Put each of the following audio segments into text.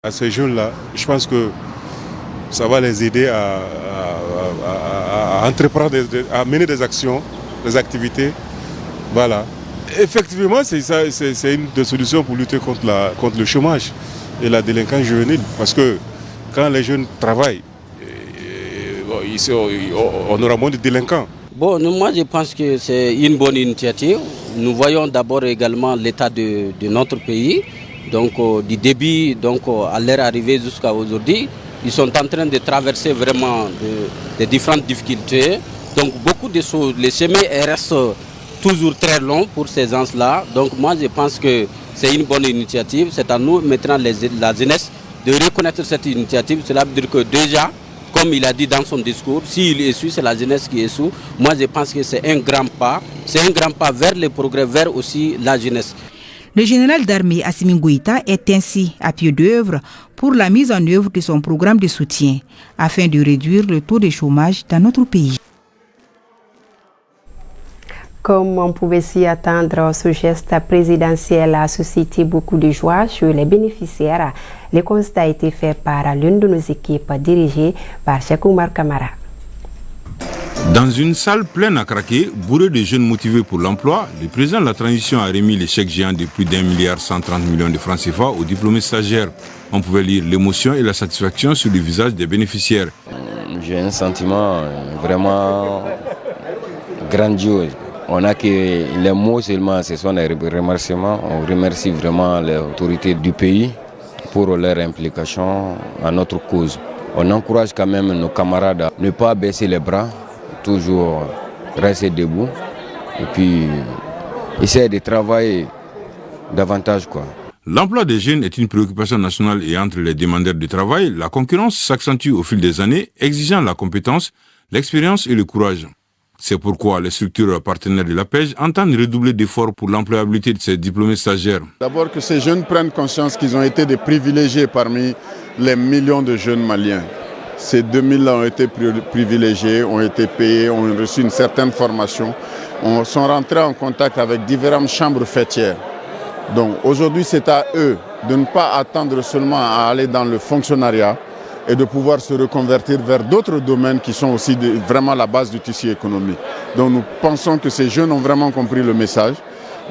À ces jeunes-là, je pense que ça va les aider à entreprendre, à mener des actions, des activités. Voilà. Effectivement, c'est une des solutions pour lutter contre le chômage et la délinquance juvénile. Parce que quand les jeunes travaillent, on aura moins de délinquants. Bon, moi je pense que c'est une bonne initiative. Nous voyons d'abord également l'état de notre pays. Donc du début à leur arrivée jusqu'à aujourd'hui, ils sont en train de traverser vraiment de différentes difficultés. Donc beaucoup de choses, les chemins restent toujours très longs pour ces gens-là. Donc moi je pense que c'est une bonne initiative. C'est à nous maintenant la jeunesse de reconnaître cette initiative. Cela veut dire que déjà, comme il a dit dans son discours, s'il essuie, c'est la jeunesse qui essuie. Moi je pense que c'est un grand pas. C'est un grand pas vers le progrès, vers aussi la jeunesse. Le général d'armée Assimi Goïta est ainsi à pied d'œuvre pour la mise en œuvre de son programme de soutien afin de réduire le taux de chômage dans notre pays. Comme on pouvait s'y attendre, ce geste présidentiel a suscité beaucoup de joie chez les bénéficiaires. Le constat a été fait par l'une de nos équipes dirigée par Cheikh Oumar Kamara. Dans une salle pleine à craquer, bourrée de jeunes motivés pour l'emploi, le président de la transition a remis les chèques géants de plus d'1,130 milliard de francs CFA aux diplômés stagiaires. On pouvait lire l'émotion et la satisfaction sur le visage des bénéficiaires. J'ai un sentiment vraiment grandiose. On a que les mots seulement, ce sont des remerciements. On remercie vraiment les autorités du pays pour leur implication à notre cause. On encourage quand même nos camarades à ne pas baisser les bras, toujours rester debout et puis essayer de travailler davantage, quoi. L'emploi des jeunes est une préoccupation nationale et entre les demandeurs de travail, la concurrence s'accentue au fil des années, exigeant la compétence, l'expérience et le courage. C'est pourquoi les structures partenaires de l'APEJ entendent redoubler d'efforts pour l'employabilité de ces diplômés stagiaires. D'abord que ces jeunes prennent conscience qu'ils ont été des privilégiés parmi les millions de jeunes maliens. Ces 2000-là ont été privilégiés, ont été payés, ont reçu une certaine formation, sont rentrés en contact avec différentes chambres fêtières. Donc aujourd'hui, c'est à eux de ne pas attendre seulement à aller dans le fonctionnariat et de pouvoir se reconvertir vers d'autres domaines qui sont aussi vraiment la base du tissu économique. Donc nous pensons que ces jeunes ont vraiment compris le message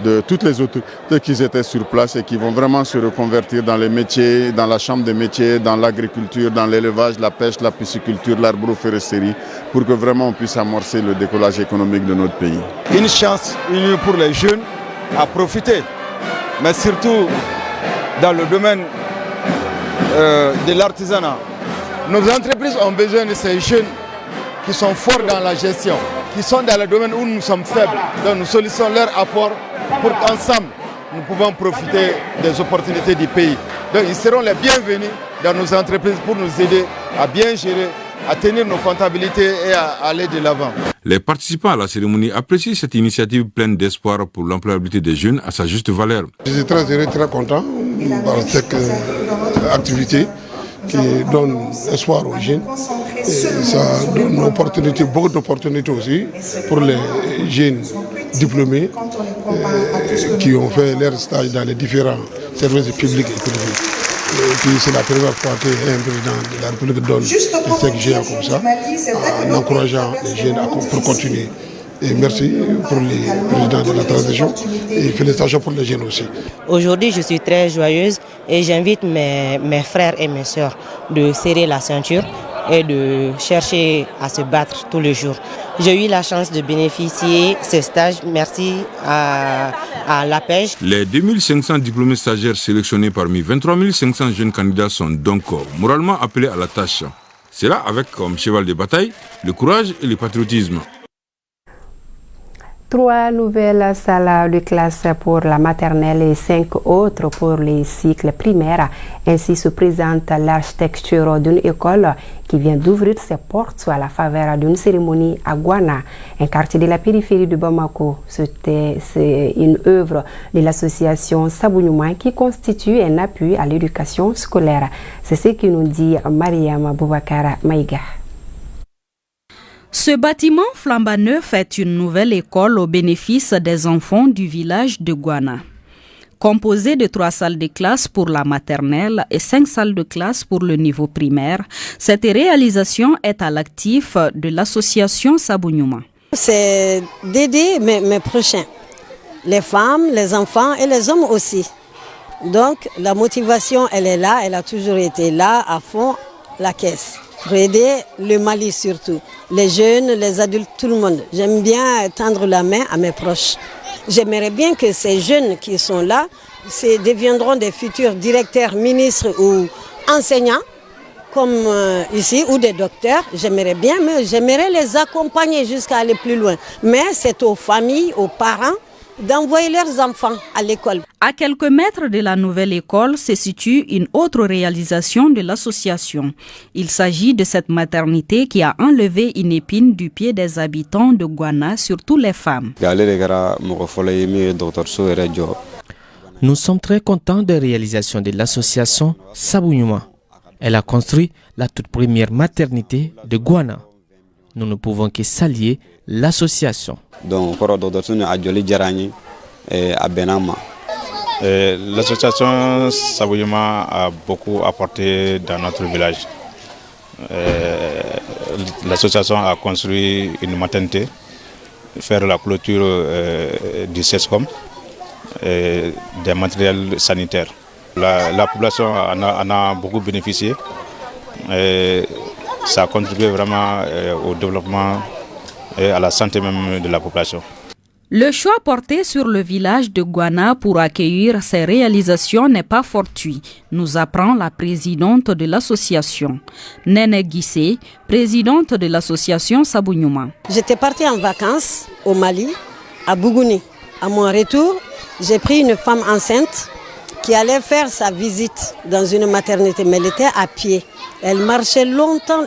de toutes les autorités qui étaient sur place et qui vont vraiment se reconvertir dans les métiers, dans la chambre des métiers, dans l'agriculture, dans l'élevage, la pêche, la pisciculture, l'arbroforesterie, pour que vraiment on puisse amorcer le décollage économique de notre pays. Une chance unie pour les jeunes à profiter, mais surtout dans le domaine de l'artisanat. Nos entreprises ont besoin de ces jeunes qui sont forts dans la gestion, qui sont dans le domaine où nous sommes faibles. Donc nous sollicitons leur apport pour qu'ensemble nous pouvons profiter des opportunités du pays. Donc ils seront les bienvenus dans nos entreprises pour nous aider à bien gérer, à tenir nos comptabilités et à aller de l'avant. Les participants à la cérémonie apprécient cette initiative pleine d'espoir pour l'employabilité des jeunes à sa juste valeur. Je suis très heureux, très content par cette activité qui donne espoir aux jeunes. Et ça donne beaucoup d'opportunités aussi pour les jeunes diplômés qui ont fait leur stage dans les différents services publics et privés. Et puis c'est la première fois qu'un président de la République donne des chèques géants comme ça, en encourageant les jeunes pour continuer. Et merci pour les présidents de la transition et félicitations pour les jeunes aussi. Aujourd'hui, je suis très joyeuse et j'invite mes frères et mes sœurs de serrer la ceinture et de chercher à se battre tous les jours. J'ai eu la chance de bénéficier de ce stage, merci à l'APEJ. Les 2500 diplômés stagiaires sélectionnés parmi 23 500 jeunes candidats sont donc moralement appelés à la tâche. C'est là avec comme cheval de bataille le courage et le patriotisme. 3 nouvelles salles de classe pour la maternelle et 5 autres pour les cycles primaires. Ainsi se présente l'architecture d'une école qui vient d'ouvrir ses portes à la faveur d'une cérémonie à Gouana, un quartier de la périphérie de Bamako. C'est une œuvre de l'association Sabounouma qui constitue un appui à l'éducation scolaire. C'est ce que nous dit Mariam Boubacar Maïga. Ce bâtiment flambant neuf est une nouvelle école au bénéfice des enfants du village de Gouana. Composée de 3 salles de classe pour la maternelle et 5 salles de classe pour le niveau primaire, cette réalisation est à l'actif de l'association Sabounyuma. C'est d'aider mes prochains, les femmes, les enfants et les hommes aussi. Donc la motivation, elle est là, elle a toujours été là, à fond, la caisse. Pour aider le Mali surtout, les jeunes, les adultes, tout le monde. J'aime bien tendre la main à mes proches. J'aimerais bien que ces jeunes qui sont là deviendront des futurs directeurs, ministres ou enseignants, comme ici, ou des docteurs. J'aimerais bien, mais j'aimerais les accompagner jusqu'à aller plus loin. Mais c'est aux familles, aux parents, d'envoyer leurs enfants à l'école. À quelques mètres de la nouvelle école se situe une autre réalisation de l'association. Il s'agit de cette maternité qui a enlevé une épine du pied des habitants de Gouana, surtout les femmes. Nous sommes très contents de la réalisation de l'association Sabounyuma. Elle a construit la toute première maternité de Gouana. Nous ne pouvons que saluer l'association. L'association Sabounyuma a beaucoup apporté dans notre village. L'association a construit une maternité, faire la clôture du CESCOM, des matériels sanitaires. La population en a beaucoup bénéficié. Ça a contribué vraiment au développement et à la santé même de la population. Le choix porté sur le village de Gouana pour accueillir ces réalisations n'est pas fortuit, nous apprend la présidente de l'association, Nene Guissé, présidente de l'association Sabounyuma. J'étais partie en vacances au Mali, à Bougouni. À mon retour, j'ai pris une femme enceinte qui allait faire sa visite dans une maternité, mais elle était à pied. Elle a marché longtemps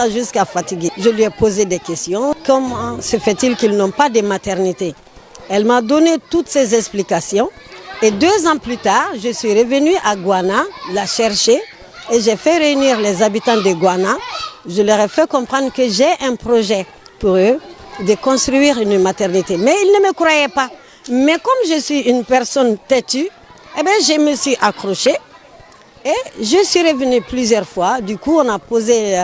jusqu'à fatiguer. Je lui ai posé des questions. Comment se fait-il qu'ils n'ont pas de maternité? Elle m'a donné toutes ces explications. Et 2 ans plus tard, je suis revenue à Gouana, la chercher, et j'ai fait réunir les habitants de Gouana. Je leur ai fait comprendre que j'ai un projet pour eux de construire une maternité. Mais ils ne me croyaient pas. Mais comme je suis une personne têtue, je me suis accrochée et je suis revenue plusieurs fois. Du coup, on a posé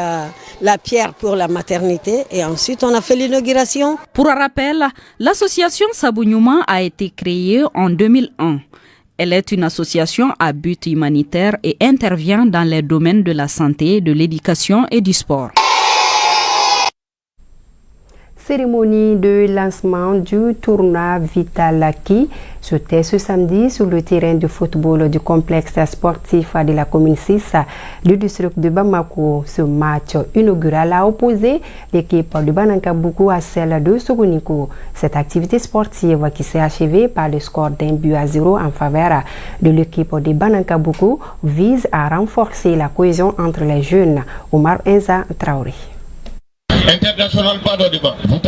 la pierre pour la maternité et ensuite on a fait l'inauguration. Pour rappel, l'association Sabounyuma a été créée en 2001. Elle est une association à but humanitaire et intervient dans les domaines de la santé, de l'éducation et du sport. Cérémonie de lancement du tournoi Vitalaki. C'était ce samedi sur le terrain de football du complexe sportif de la commune 6 du district de Bamako. Ce match inaugural a opposé l'équipe de Banankabougou à celle de Sogoniko. Cette activité sportive qui s'est achevée par le score d'1-0 en faveur de l'équipe de Banankabougou vise à renforcer la cohésion entre les jeunes. Omar Enza Traoré.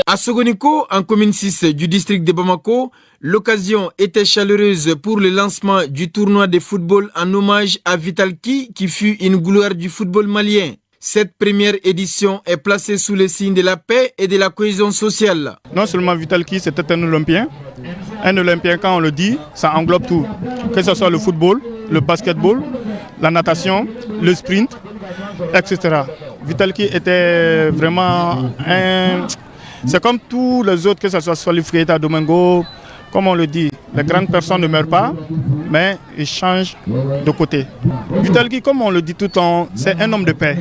À Sogoniko, en commune 6 du district de Bamako, l'occasion était chaleureuse pour le lancement du tournoi de football en hommage à Vitalki qui fut une gloire du football malien. Cette première édition est placée sous le signe de la paix et de la cohésion sociale. Non seulement Vitalki, c'était un Olympien. Un Olympien, quand on le dit, ça englobe tout. Que ce soit le football, le basketball, la natation, le sprint, etc. Vitalki était vraiment un... C'est comme tous les autres, que ce soit Solifreta, Domingo, comme on le dit, les grandes personnes ne meurent pas, mais ils changent de côté. Vitalki, comme on le dit tout le temps, c'est un homme de paix,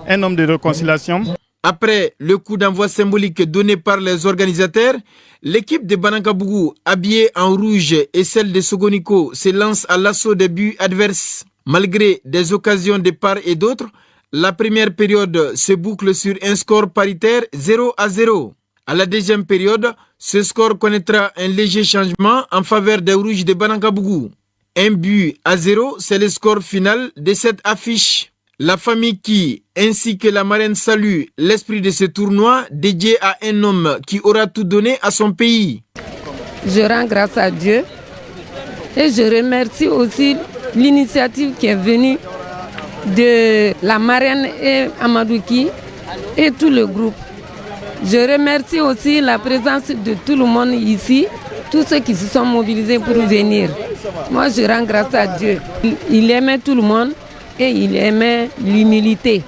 un homme de réconciliation. Après le coup d'envoi symbolique donné par les organisateurs, l'équipe de Banankabougou, habillée en rouge, et celle de Sogoniko se lance à l'assaut des buts adverses. Malgré des occasions de part et d'autre, la première période se boucle sur un score paritaire 0-0. À la deuxième période, ce score connaîtra un léger changement en faveur des Rouges de Banankabougou. 1-0, c'est le score final de cette affiche. La famille qui, ainsi que la marraine, salue l'esprit de ce tournoi dédié à un homme qui aura tout donné à son pays. Je rends grâce à Dieu et je remercie aussi l'initiative qui est venue de la marraine et Amadouki et tout le groupe. Je remercie aussi la présence de tout le monde ici tous ceux qui se sont mobilisés pour venir. Moi, je rends grâce à Dieu. Il aimait tout le monde et il aimait l'humilité.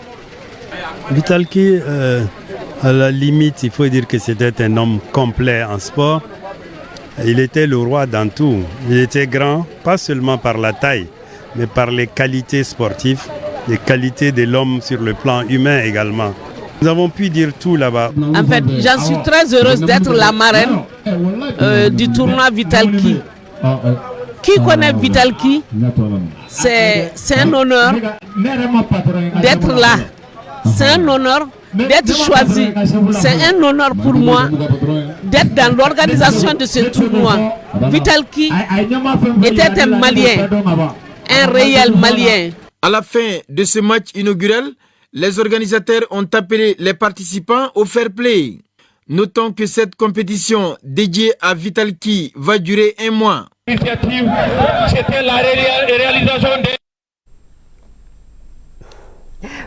Vitalki, à la limite, il faut dire que c'était un homme complet en sport. Il était le roi dans tout. Il était grand, pas seulement par la taille, mais par les qualités sportives, les qualités de l'homme sur le plan humain également. Nous avons pu dire tout là-bas. En fait, j'en suis très heureuse d'être la marraine du tournoi Vitalki. Qui connaît Vitalki? C'est un honneur d'être là. C'est un honneur d'être choisi. C'est un honneur pour moi d'être dans l'organisation de ce tournoi. Vitalki était un Malien, un réel Malien. À la fin de ce match inaugural, les organisateurs ont appelé les participants au fair play. Notons que cette compétition dédiée à Vitalki va durer 1 mois. C'était la réalisation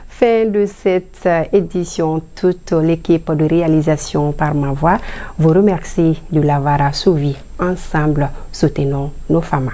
Fin de cette édition, toute l'équipe de réalisation par ma voix vous remercie de l'avoir suivi. Ensemble, soutenons nos femmes.